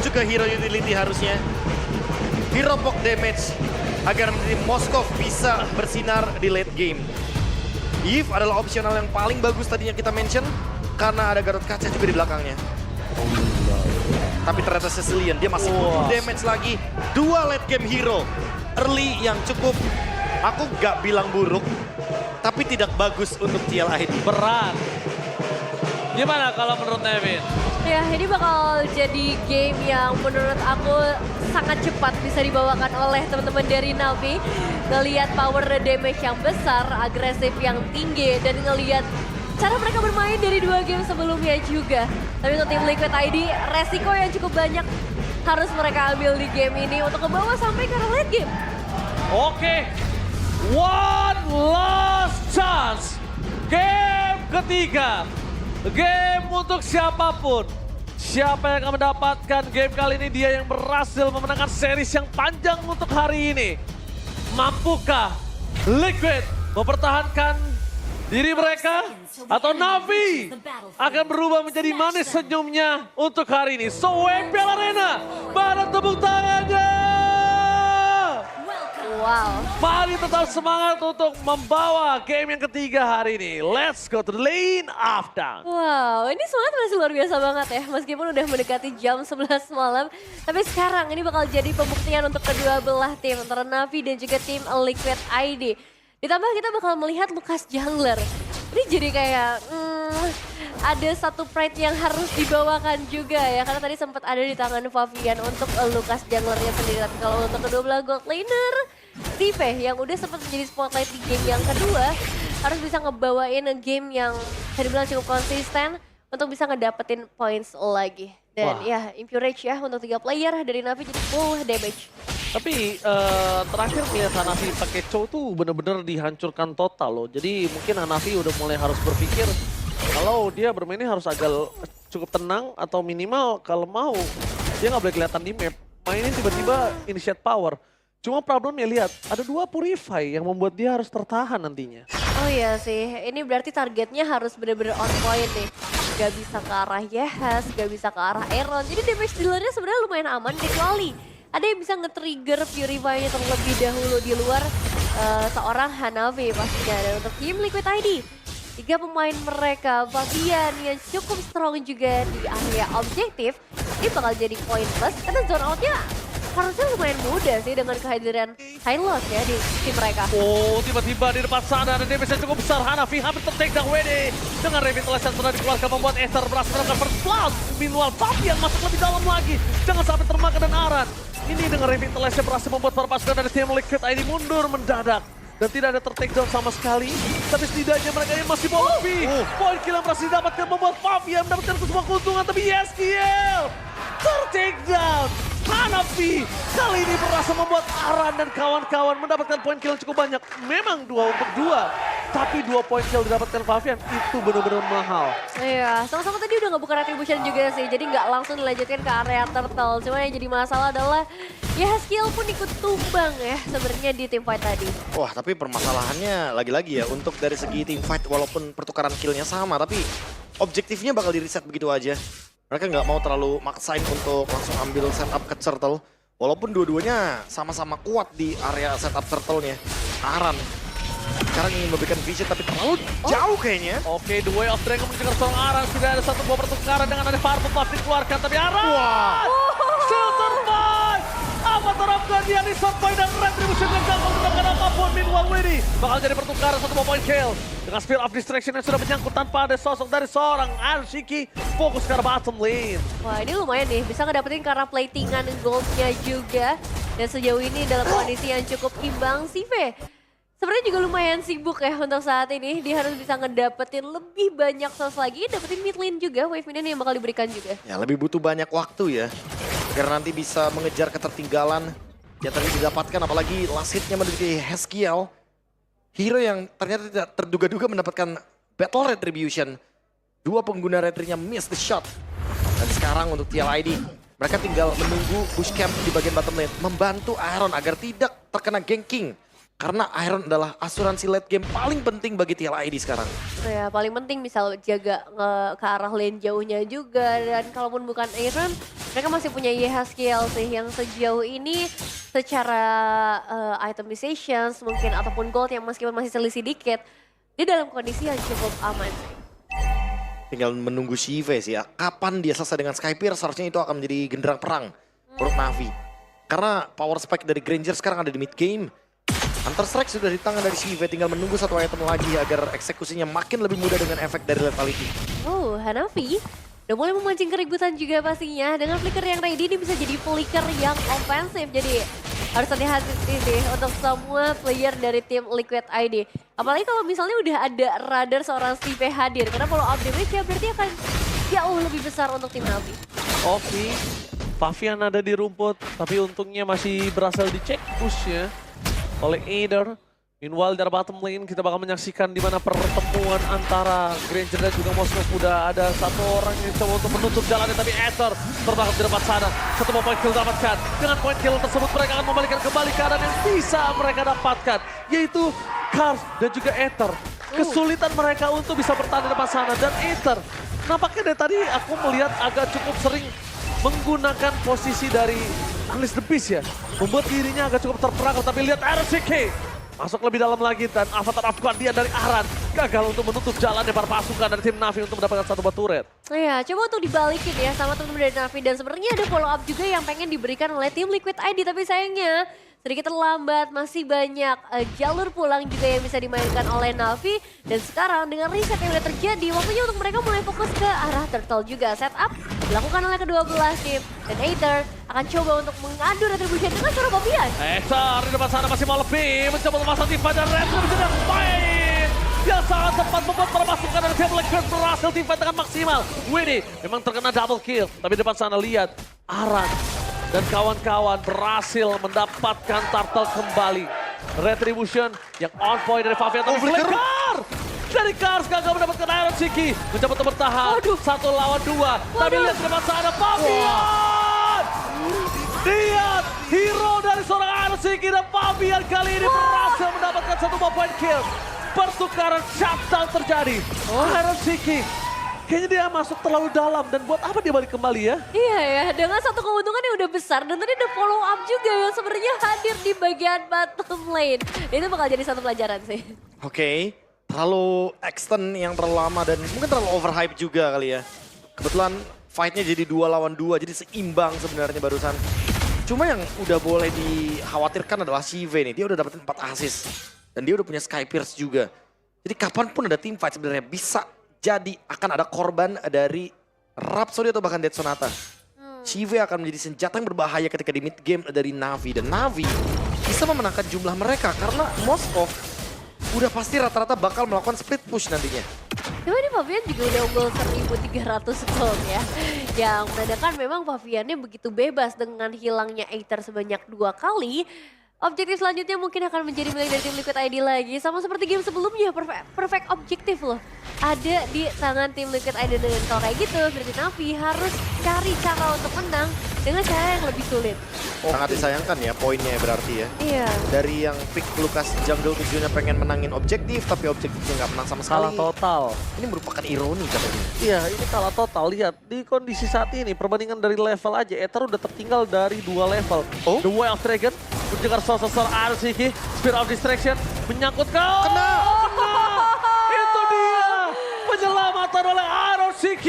menuju ke hero utility harusnya. Hero poke damage agar nanti Moskov bisa bersinar di late game. Eve adalah opsional yang paling bagus tadinya kita mention karena ada Garot kaca juga di belakangnya. Tapi ternyata Cecilian dia masih butuh damage lagi. 2 late game hero early yang cukup, aku gak bilang buruk, tapi tidak bagus untuk TLID. Berat. Gimana kalau menurut Nevin? Ya, ini bakal jadi game yang menurut aku sangat cepat bisa dibawakan oleh teman-teman dari Navi. Ngelihat power damage yang besar, agresif yang tinggi, dan ngelihat cara mereka bermain dari 2 game sebelumnya juga. Tapi untuk tim Liquid ID, resiko yang cukup banyak harus mereka ambil di game ini untuk kebawa sampai ke late game. Oke, one last chance. Game ketiga. Game untuk siapapun. Siapa yang akan mendapatkan game kali ini, dia yang berhasil memenangkan series yang panjang untuk hari ini. Mampukah Liquid mempertahankan diri mereka? Atau Navi akan berubah menjadi manis senyumnya untuk hari ini? So, WPL Arena, mana tepuk tangannya? Wow. Mari tetap semangat untuk membawa game yang ketiga hari ini. Let's go to the lane of down. Wow, ini semangat masih luar biasa banget ya. Meskipun udah mendekati jam 11 malam. Tapi sekarang ini bakal jadi pembuktian untuk kedua belah tim. Antara Navi dan juga tim Liquid ID. Ditambah kita bakal melihat Lucas Jungler. Ini jadi kayak ada satu pride yang harus dibawakan juga ya. Karena tadi sempat ada di tangan Fabian untuk Lucas Junglernya sendiri. Tapi kalau untuk kedua belah gold laner, Steve yang udah sempat menjadi spotlight di game yang kedua harus bisa ngebawain game yang bisa dibilang cukup konsisten untuk bisa ngedapetin points lagi. Dan ya Impurage ya untuk 3 player dari Navi jadi full damage. Tapi terakhir melihat Hanafi pakai Chow tuh bener-bener dihancurkan total loh. Jadi mungkin Hanafi udah mulai harus berpikir kalau dia bermainnya harus agak cukup tenang atau minimal kalau mau dia nggak boleh kelihatan di map. Mainin tiba-tiba initiate power. Cuma problemnya lihat, ada 2 Purify yang membuat dia harus tertahan nantinya. Oh iya sih, ini berarti targetnya harus bener-bener on point nih. Gak bisa ke arah Yehas, gak bisa ke arah Aaron. Jadi damage dealernya sebenarnya lumayan aman kecuali ada yang bisa nge-trigger Purify-nya terlebih dahulu di luar seorang Hanavi pastinya. Dan untuk tim Liquid ID, 3 pemain mereka, Fabian yang cukup strong juga di area objektif, ini bakal jadi poin plus karena zone out-nya harusnya lumayan mudah sih dengan kehadiran Hylos ya di tim mereka. Oh, tiba-tiba di depan sana ada damage yang cukup besar. Hanafi hampir ter-take down WD. Dengan revitalisasi yang sudah dikeluarkan membuat Esther berhasil melakukan first blood. Meanwhile, Fabian masuk lebih dalam lagi. Jangan sampai termakan dan Aran. Ini dengan revitalisasi yang berhasil membuat para pasukan dari tim Liquid ID mundur mendadak. Dan tidak ada ter-take down sama sekali. Tapi setidaknya mereka yang masih bawa lebih. Poin kill yang berhasil didapatkan membuat Fabian mendapatkan sebuah keuntungan. Tapi YesKiel ter-take down. Hanafi kali ini berhasil membuat Aran dan kawan-kawan mendapatkan poin kill yang cukup banyak. Memang 2 untuk 2, tapi 2 poin kill didapatkan Fabian itu benar-benar mahal. Iya, sama-sama tadi udah ngebuka retribution juga sih, jadi nggak langsung dilanjutkan ke area turtle. Cuma yang jadi masalah adalah ya skill pun ikut tumbang ya sebenarnya di tim fight tadi. Wah, tapi permasalahannya lagi-lagi ya untuk dari segi team fight walaupun pertukaran killnya sama, tapi objektifnya bakal di-reset begitu aja. Mereka nggak mau terlalu maksain untuk langsung ambil setup ke turtle. Walaupun dua-duanya sama-sama kuat di area setup turtle-nya. Aran sekarang ingin memberikan vision tapi terlalu jauh kayaknya. Oke, the way of dragon mencegar seorang Aran. Sudah ada satu buah pertukaran dengan ada Purple Buff dikeluarkan. Tapi Aran still survive. Apa terapkan dia di survive dan retribution yang gagal mendapatkan apapun. Meanwhile Widdy bakal jadi pertukaran satu buah point kill. Dengan Spear of Distraction yang sudah menyangkut tanpa ada sosok dari seorang Arshiki. Fokus ke arah bottom lane. Wah ini lumayan nih, bisa ngedapetin karena platingan goldnya juga. Dan sejauh ini dalam kondisi yang cukup imbang, Sive sebenarnya juga lumayan sibuk ya untuk saat ini. Dia harus bisa ngedapetin lebih banyak sos lagi, dapetin mid lane juga, wave minion yang bakal diberikan juga. Ya lebih butuh banyak waktu ya, agar nanti bisa mengejar ketertinggalan yang tadi didapatkan, apalagi last hitnya menjadi YesKiel. Hero yang ternyata tidak terduga-duga mendapatkan battle retribution. 2 pengguna retrinya miss the shot. Dan sekarang untuk TLID, mereka tinggal menunggu bush camp di bagian bottom lane. Membantu Aaron agar tidak terkena ganking. Karena Iron adalah asuransi late game paling penting bagi TLID sekarang. Ya paling penting misal jaga ke arah lane jauhnya juga. Dan kalaupun bukan Iron, mereka masih punya YH sih yang sejauh ini secara itemizations mungkin ataupun gold yang meskipun masih selisih dikit, dia dalam kondisi yang cukup aman sih. Tinggal menunggu Shive sih ya. Kapan dia selesai dengan Skypier, seharusnya itu akan menjadi genderang perang untuk Na'Vi. Karena power spike dari Granger sekarang ada di mid game. Hunter Strike sudah di tangan dari Shive, tinggal menunggu satu item lagi agar eksekusinya makin lebih mudah dengan efek dari Lethality. Oh, Hanafi udah mulai memancing keributan juga pastinya. Dengan flicker yang ready ini bisa jadi flicker yang offensif. Jadi harus hati-hati sih untuk semua player dari tim Liquid ID. Apalagi kalau misalnya udah ada radar seorang Steve hadir. Karena follow up damage ya berarti akan jauh lebih besar untuk tim Navi. Oke, Pavian ada di rumput, tapi untungnya masih berhasil dicek push-nya oleh Aider. Meanwhile dari bottom lane kita bakal menyaksikan di mana pertemuan antara Granger dan juga Moskov. Udah ada satu orang yang coba untuk menutup jalannya, tapi Ether tertangkap di depan sana. Satu point kill dapatkan. Dengan point kill tersebut mereka akan membalikan kembali keadaan yang bisa mereka dapatkan, yaitu Kars dan juga Ether. Kesulitan mereka untuk bisa bertahan di depan sana, dan Ether nampaknya dari tadi aku melihat agak cukup sering menggunakan posisi dari Unleash the Beast ya. Membuat dirinya agak cukup terperangkap, tapi lihat RCK masuk lebih dalam lagi dan avatar Afghan dia dari Aran gagal untuk menutup jalan para pasukan dari tim Navi untuk mendapatkan satu buah turret. Iya, coba untuk dibalikin ya sama teman-teman dari Navi. Dan sebenarnya ada follow up juga yang pengen diberikan oleh tim Liquid ID. Tapi sayangnya sedikit terlambat, masih banyak jalur pulang juga yang bisa dimainkan oleh Navi. Dan sekarang dengan reset yang udah terjadi, waktunya untuk mereka mulai fokus ke arah turtle juga. Setup dilakukan oleh kedua belah tim. Dan Aether akan coba untuk mengadu retribution dengan suara Pavian. Ether di depan sana masih mau lebih, mencoba memasang tifa dan retribution yang baik. Yang sangat tepat membuat para pasukan dari tim Liquid berhasil tifa dengan maksimal. Winnie memang terkena double kill, tapi di depan sana lihat Aran dan kawan-kawan berhasil mendapatkan turtle kembali. Retribution yang on point dari Pavian, tapi flicker dari Kars gagal mendapatkan Iron Shiki. Mencoba untuk bertahan, 1 lawan 2. Tapi lihat di depan sana Pavian. Lihat hero dari seorang Iron Shiki dan Pavian kali ini berhasil mendapatkan satu point kill. Pertukaran shutdown terjadi. Iron Shiki kayaknya dia masuk terlalu dalam, dan buat apa dia balik kembali ya? Iya ya, dengan satu keuntungan yang udah besar dan tadi ada follow up juga yang sebenarnya hadir di bagian bottom lane. Itu bakal jadi satu pelajaran sih. Oke, terlalu extend yang terlalu lama dan mungkin terlalu overhype juga kali ya. Kebetulan fight-nya jadi 2 lawan 2, jadi seimbang sebenarnya barusan. Cuma yang udah boleh dikhawatirkan adalah Shive nih, dia udah dapetin 4 assist. Dan dia udah punya Sky Pierce juga. Jadi kapanpun ada team fight sebenarnya bisa jadi akan ada korban dari Rhapsody atau bahkan Dead Sonata. Shive akan menjadi senjata yang berbahaya ketika di mid game dari Navi. Dan Navi bisa memenangkan jumlah mereka karena Moskov udah pasti rata-rata bakal melakukan split push nantinya. Cuma di Pavian juga udah unggul 1.300 gold ya. Yang menandakan memang Paviannya begitu bebas dengan hilangnya Aether sebanyak 2 kali. Objektif selanjutnya mungkin akan menjadi milik dari tim Liquid ID lagi. Sama seperti game sebelumnya, perfect objektif loh. Ada di tangan tim Liquid ID. Dengan kalau kayak gitu, berarti Navi harus cari cara untuk menang dengan cara yang lebih sulit. Sangat disayangkan ya poinnya berarti ya. Iya. Dari yang pick Lucas Jungle tujuannya pengen menangin objektif, tapi objektifnya nggak menang sama sekali. Kalah total. Ini merupakan ironi katanya. Iya, ini kalah total. Lihat, di kondisi saat ini, perbandingan dari level aja, Ether udah tertinggal dari 2 level. The Wild Dragon, menjegar sosok RCK, Spear of Distraction, menyangkut ke... Kena! Itu dia! Penyelamatan oleh RCK.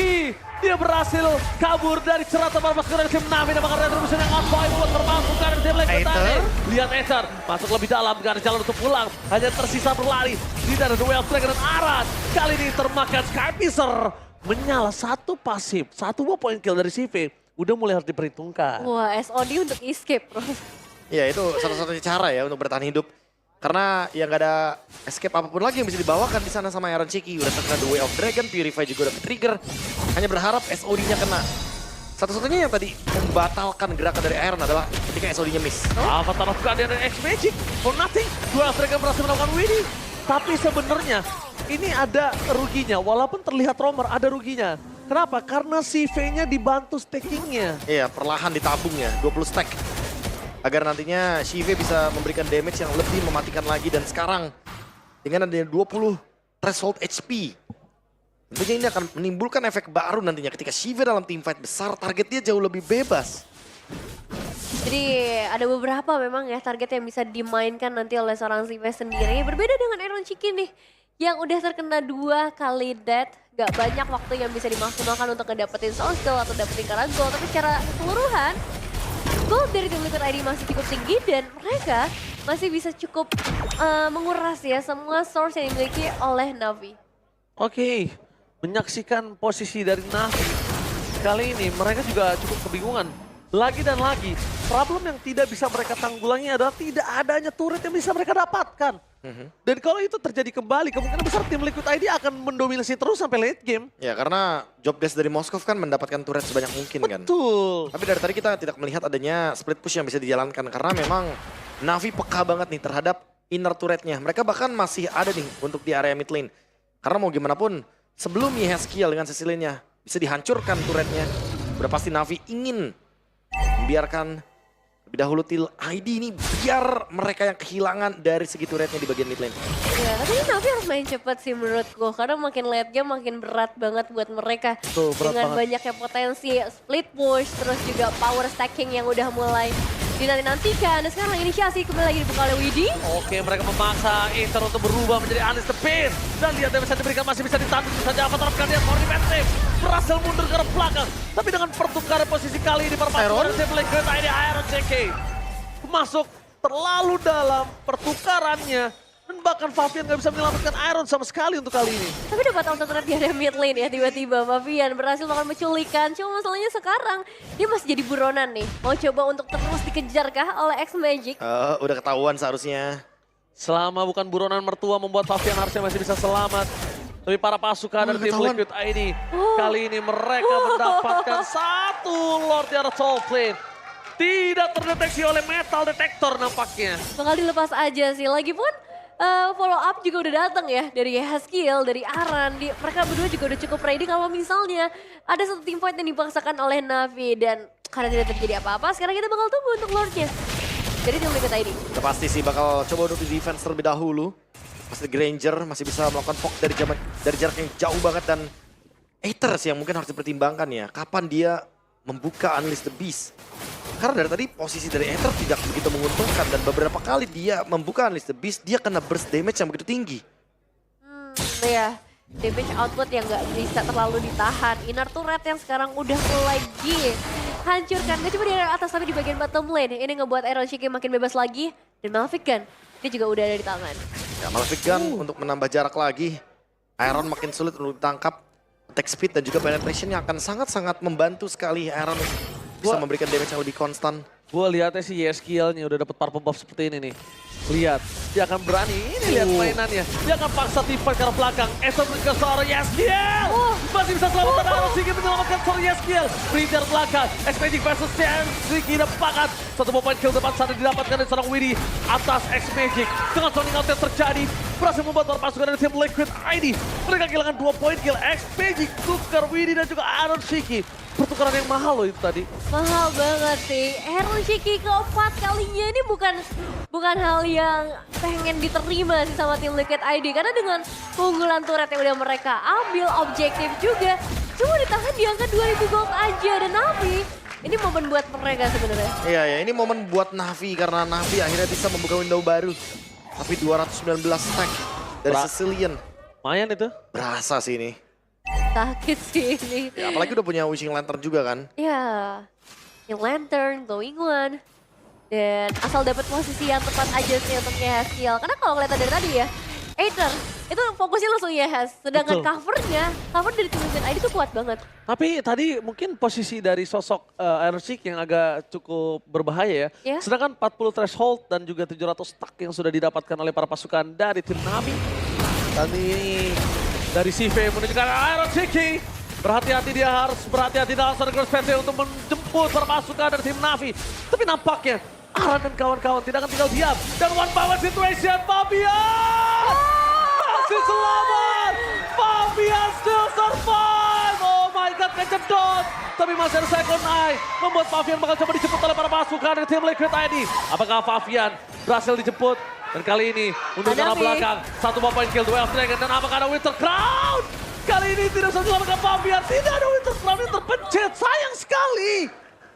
Dia berhasil kabur dari ceratan para pasukan dari tim Navi dan bakal retribution yang on point buat perpasukan dari tim Liquid ID. Lihat Ether, masuk lebih dalam, gak ada jalan untuk pulang. Hanya tersisa berlari. Tidak ada Wild Dragon dan Aran. Kali ini termakan Skypiercer. Menyala satu pasif, 1 point kill dari CV. Udah mulai harus diperhitungkan. Wah, SOD untuk escape bro. Ya itu satu-satunya cara ya untuk bertahan hidup. Karena ya nggak ada escape apapun lagi yang bisa dibawakan di sana sama Iron Shiki. Udah terkena The Way of Dragon, Purify juga udah trigger. Hanya berharap SOD-nya kena. Satu-satunya yang tadi membatalkan gerakan dari Iron adalah ketika SOD-nya miss. Avatar of Guardian dan X-Magic for nothing. Dua Dragon berhasil melakukan Winnie. Tapi sebenarnya ini ada ruginya. Walaupun terlihat Romer ada ruginya. Kenapa? Karena si V-nya dibantu stackingnya. Iya, perlahan ditabung ya, 20 stack. agar nantinya Shive bisa memberikan damage yang lebih mematikan lagi. Dan sekarang dengan adanya 20 threshold HP, tentunya ini akan menimbulkan efek baru nantinya ketika Shive dalam teamfight besar, target dia jauh lebih bebas. Jadi ada beberapa memang ya target yang bisa dimainkan nanti oleh seorang Shive sendiri. Berbeda dengan Iron Chicken nih yang udah terkena 2 kali death. Gak banyak waktu yang bisa dimaksimalkan untuk ngedapetin source goal atau dapetin current goal. Tapi secara keseluruhan goal dari tim Liquid ID masih cukup tinggi dan mereka masih bisa cukup menguras ya semua source yang dimiliki oleh Navi. Oke, menyaksikan posisi dari Navi. Kali ini mereka juga cukup kebingungan. Lagi dan lagi, problem yang tidak bisa mereka tanggulangi adalah tidak adanya turret yang bisa mereka dapatkan. Dan kalau itu terjadi kembali, kemungkinan besar tim Liquid ID akan mendominasi terus sampai late game. Ya karena job desk dari Moskov kan mendapatkan turret sebanyak mungkin kan. Betul. Tapi dari tadi kita tidak melihat adanya split push yang bisa dijalankan. Karena memang Navi peka banget nih terhadap inner turretnya. Mereka bahkan masih ada nih untuk di area mid lane. Karena mau gimana pun sebelum Yehezkiel dengan Cecilianya bisa dihancurkan turretnya, udah pasti Navi ingin membiarkan lebih dahulu Til ID ini biar mereka yang kehilangan dari segi turretnya di bagian mid lane. Ya, tapi ini Navi harus main cepat sih menurutku. Karena makin late game makin berat banget buat mereka. Betul, berat dengan banget. banyaknya potensi split push, terus juga power stacking yang udah mulai dinanti-nantikan. Dan sekarang inisiasi kembali lagi dibuka oleh Widhi. Oke, mereka memaksa Ether untuk berubah menjadi Unleash the Beast. Dan lihat yang bisa diberikan masih bisa ditanduk saja. Apa terapkan dia for defensive. Berhasil mundur ke arah belakang. Tapi dengan pertukaran posisi kali ini perpaduan tim Liquid ID Iron JK masuk terlalu dalam pertukarannya. Dan bahkan Fabian gak bisa menyelamatkan Iron sama sekali untuk kali ini. Tapi dapat auto turret di area mid lane ya tiba-tiba. Fabian berhasil melakukan penculikan. Cuma masalahnya sekarang dia masih jadi buronan nih. Mau coba untuk terus dikejar kah oleh X-Magic? Udah ketahuan seharusnya. Selama bukan buronan mertua membuat Fabian harusnya masih bisa selamat. Tapi para pasukan dari tim ketahuan. Liquid ID kali ini mereka mendapatkan satu Lord di arah top lane. Tidak terdeteksi oleh metal detector nampaknya. Bakal dilepas aja sih. Lagipun follow up juga udah datang ya dari Yehezkiel, dari Aran. Mereka berdua juga udah cukup ready kalau misalnya ada satu team fight yang dipaksakan oleh Navi. Dan karena tidak terjadi apa-apa, sekarang kita bakal tunggu untuk Lordnya. Jadi tim Liquid ID. Udah pasti sih bakal coba untuk di defense terlebih dahulu. Pasti Granger masih bisa melakukan poke dari jarak yang jauh banget. Dan Aether sih yang mungkin harus dipertimbangkan ya. Kapan dia membuka Unleash the Beast. Karena dari tadi posisi dari Aether tidak begitu menguntungkan. Dan beberapa kali dia membuka Unleash the Beast, dia kena burst damage yang begitu tinggi. Ya, damage output yang gak bisa terlalu ditahan. Inner turret yang sekarang udah mulai dihancurkan. Gak cuma di area atas tapi di bagian bottom lane. Ini ngebuat Iron Chicken makin bebas lagi. Dan Malefic Gun, dia juga udah ada di tangan. Ya, Malefic Gun untuk menambah jarak lagi. Iron makin sulit untuk ditangkap. Attack speed dan juga penetration yang akan sangat-sangat membantu sekali Iron bisa memberikan damage yang lebih konstan. Gue lihatnya sih Yehezkiel-nya udah dapet purple buff seperti ini nih. Lihat, dia akan berani. Ini lihat mainannya. Dia akan paksa tipe ke arah belakang. Ether ke seorang Yehezkiel. Masih bisa selamatkan Iron Chicken menyelamatkan seorang Yehezkiel. Brinter belakang. X-Magic versus Sensiki dapat. Satu point kill depan sana didapatkan dari seorang Widhi atas X-Magic. Dengan zoning out yang terjadi, berhasil membuat para pasukan dari tim Liquid ID. Mereka kehilangan 2 point kill. X-Magic tukar Widhi dan juga Iron Chicken. Pertukaran yang mahal loh itu tadi. Mahal banget sih. Iron Chicken keempat kalinya ini bukan hal yang pengen diterima sih sama tim Liquid ID. Karena dengan keunggulan turret yang udah mereka ambil, objektif juga. Cuma ditahan di angka 2000 gold aja. Dan Navi, ini momen buat mereka sebenarnya. Iya ya, ini momen buat Navi karena Navi akhirnya bisa membuka window baru. Tapi 219 stack dari Sicilian. Lumayan itu. Berasa sih ini. Sakit sih ini. Ya, apalagi udah punya Wishing Lantern juga kan. Ya, yang Lantern, Glowing One. Dan asal dapat posisi yang tepat aja sih untuk Yehezkiel. Karena kalau kelihatan dari tadi ya, Aether itu fokusnya langsung Yehez. Sedangkan Betul. cover dari tim Liquid ID itu kuat banget. Tapi tadi mungkin posisi dari sosok Iron Chicken yang agak cukup berbahaya ya. Ya. Sedangkan 40 threshold dan juga 700 stack yang sudah didapatkan oleh para pasukan dari tim Navi. Dan ini dari CV menuju ke Iron Chicken. Berhati-hati, dia harus berhati-hati dalam strategi spesial untuk menjemput para pasukan dari tim Navi. Tapi nampaknya Aran dan kawan-kawan tidak akan tinggal diam. Dan one by one situation, Fabian! Masih selamat! Fabian still survive! Oh my god, kejedot. Tapi masih ada Second Eye. Membuat Favian bakal coba dijemput oleh para pasukan dari tim Liquid ID. Apakah Favian berhasil dijemput? Dan kali ini untuk ke arah belakang. Satu point kill, 12 Dragon. Dan apakah ada Winter Crown? Kali ini tidak bisa diselamatkan Favian. Tidak ada Winter Crown yang terpencet. Sayang sekali.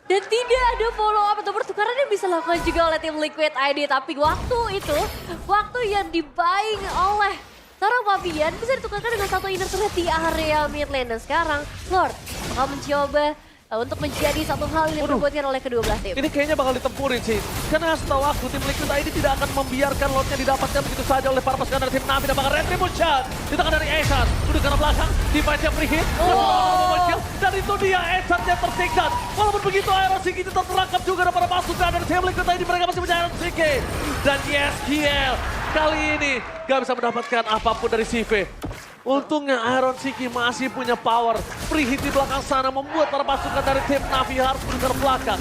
Dan tidak ada follow up atau pertukaran yang bisa dilakukan juga oleh tim Liquid ID. Tapi waktu itu, waktu yang dibaying oleh seorang Favian bisa ditukarkan dengan satu inner turret di area mid lane. Dan sekarang Lord bakal mencoba untuk menjadi satu hal yang diperbuatkan oleh kedua belah tim. Ini kayaknya bakal ditempurin sih. Karena setahu aku tim Liquid ID tidak akan membiarkan lotnya didapatkan begitu saja oleh para pasukan dari tim Navi. Dan bakal Retribution di tangan dari Esat. Udah ke arah belakang, defense-nya free hit. Dan itu dia Esatnya tersiksan. Walaupun begitu Iron Siki tetap terangkap juga dari para pasukan dari tim Liquid ID. Mereka masih punya Iron Siki. Dan YesKiel kali ini gak bisa mendapatkan apapun dari CV. Untungnya Iron Siki masih punya power. Free hit di belakang sana membuat para pasukan dari tim Navi harus mundur belakang.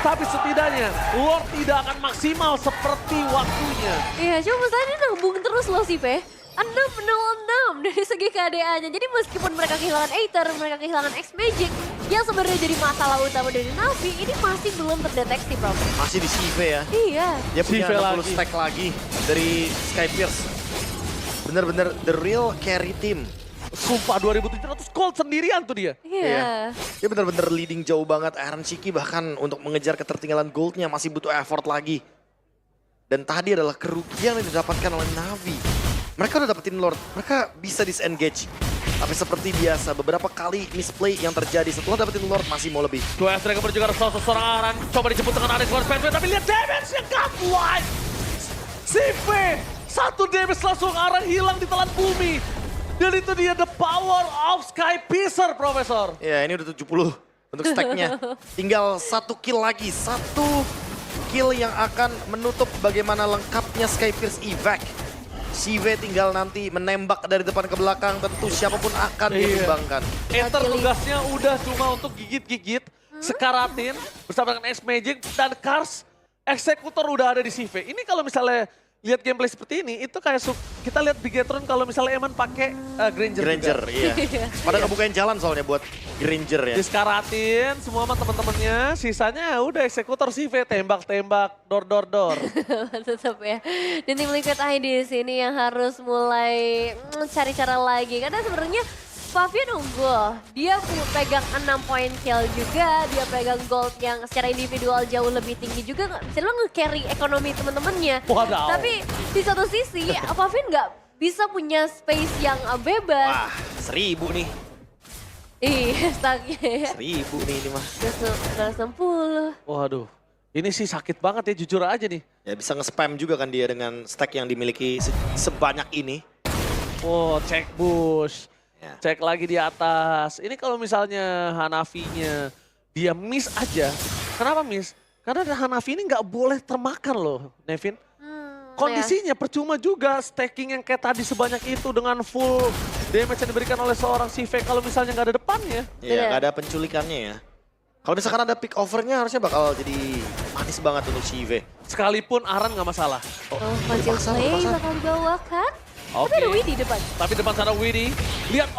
Tapi setidaknya Lord tidak akan maksimal seperti waktunya. Iya, cuma tadi nabung terus loh sih, Pe. 6-0-6 dari segi keadaannya. Jadi meskipun mereka kehilangan Aether, mereka kehilangan X-Magic, yang sebenarnya jadi masalah utama dari Navi, ini masih belum terdeteksi, Prof. Masih di CV ya. Iya. Dia punya CV 60 lagi. stack lagi dari Skypierce. Bener-bener the real carry team. Sumpah 2700 gold sendirian tuh dia. Iya. Dia bener-bener leading jauh banget. Iron Siki bahkan untuk mengejar ketertinggalan goldnya masih butuh effort lagi. Dan tadi adalah kerugian yang didapatkan oleh Navi. Mereka udah dapetin Lord, mereka bisa disengage. Tapi seperti biasa, beberapa kali misplay yang terjadi setelah dapetin Lord masih mau lebih. Dua F-Dragon juga harus seorang Aran. Coba dijemput dengan Aris Lord Spencer, tapi lihat damage-nya God-wide. CV, satu damage langsung Aran hilang di telan bumi. Dan itu dia the power of Skypiercer, Profesor. Ya ini udah 70 untuk stacknya. Tinggal 1 kill lagi, 1 kill yang akan menutup bagaimana lengkapnya Skypierce evac. CV tinggal nanti menembak dari depan ke belakang, tentu siapapun akan ditumbangkan. Ether tugasnya udah cuma untuk gigit-gigit, sekaratin bersama dengan X-Magic dan Kars. Eksekutor udah ada di CV. Ini kalau misalnya lihat gameplay seperti ini, itu kayak kita lihat Bigetron kalau misalnya Eman pakai Granger. Granger, iya. Padahal ngebukain jalan soalnya buat Granger ya. Disekaratin semua sama teman-temannya, sisanya udah eksekutor CV, tembak-tembak, door. Tetap ya. Dan tim Liquid ID di sini yang harus mulai cari cara lagi. Karena sebenarnya Favian unggul. Dia pegang 6 point kill juga. Dia pegang gold yang secara individual jauh lebih tinggi juga. Bisa lo nge-carry ekonomi temen-temennya. Wadaw. Tapi di satu sisi Favian nggak bisa punya space yang bebas. Wah, 1000 nih. Iya, stacknya ya. 1000 nih ini mah. 160. Waduh, ini sih sakit banget ya, jujur aja nih. Ya bisa nge-spam juga kan dia dengan stack yang dimiliki sebanyak ini. Oh, cek bush. Ya. Cek lagi di atas. Ini kalau misalnya Hanafi-nya dia miss aja. Kenapa miss? Karena Hanafi ini nggak boleh termakan loh, Nevin. Kondisinya percuma juga stacking yang kayak tadi sebanyak itu dengan full damage yang diberikan oleh seorang CV kalau misalnya nggak ada depannya. Iya, nggak ada penculikannya ya. Kalau misalkan ada pick overnya harusnya bakal jadi manis banget untuk CV. Sekalipun Aran nggak masalah. Oh, Conceal Play bakal dibawakan. Tapi ada Widdy depan. Tapi depan sana Widdy. Lihat,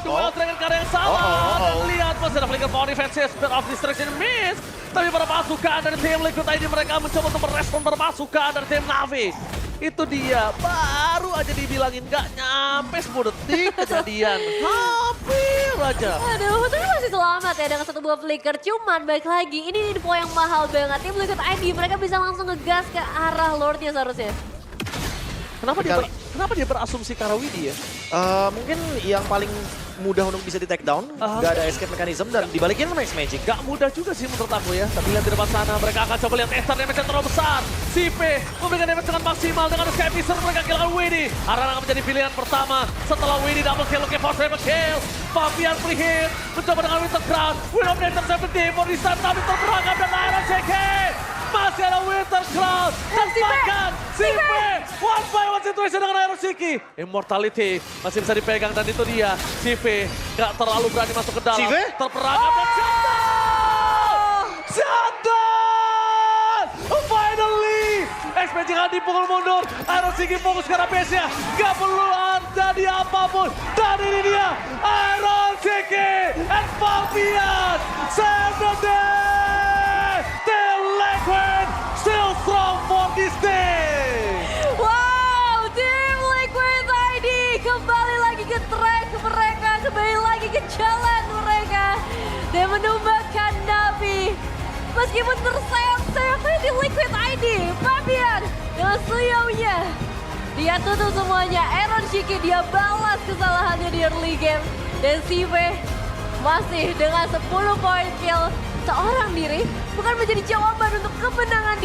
duel Dragon karya yang salah. Dan lihat masih ada flicker power defensive, speed of destruction miss. Tapi para pasukan dari tim Liquid ID mereka mencoba untuk merespon para pasukan dari tim Navi. Itu dia, baru aja dibilangin gak nyampe 10 detik kejadian. Hampir aja. Aduh, tapi masih selamat ya dengan satu buah flicker. Cuman balik lagi, ini info yang mahal banget. Tim Liquid ID mereka bisa langsung ngegas ke arah Lordnya seharusnya. Kenapa dia berasumsi ke arah Widdy ya? Mungkin yang paling mudah untuk bisa di take down, gak ada escape mechanism dan dibalikin sama X-Magic. Gak mudah juga sih menurut aku ya. Tapi lihat di depan sana, mereka akan coba lihat Esther damage yang terlalu besar. CV memberikan damage dengan maksimal dengan Skypiercer mereka kehilangan Widdy. Aran akan menjadi pilihan pertama setelah Widdy double kill, looking for triple kill. Favian free hit, mencoba dengan Winter Crown. Will of Nature 70 for di sana, tapi terperangkap dan Iron Siki. Masih ada Winter Crown dan bahkan CV one situation dengan Iron Siki. Immortality masih bisa dipegang dan itu dia CV gak terlalu berani masuk ke dalam. CV? Terperangkap dan Shutdown! Finally! X-Magic akan dipukul mundur. Iron Siki fokus ke arah base-nya. Gak perlu terjadi apapun. Dan ini dia Iron Shiki and Fabian save the day. Team Liquid still strong for this day. Wow, tim Liquid ID kembali lagi ke track mereka, kembali lagi ke jalan mereka. Dan menumbangkan Navi. Meskipun terseok-seok tim Liquid ID, Fabian dengan suyaunya. Dia tutup semuanya, Aaron Shiki dia balas kesalahannya di early game. Dan Sive masih dengan 10 poin kill seorang diri bukan menjadi jawaban untuk kemenangan di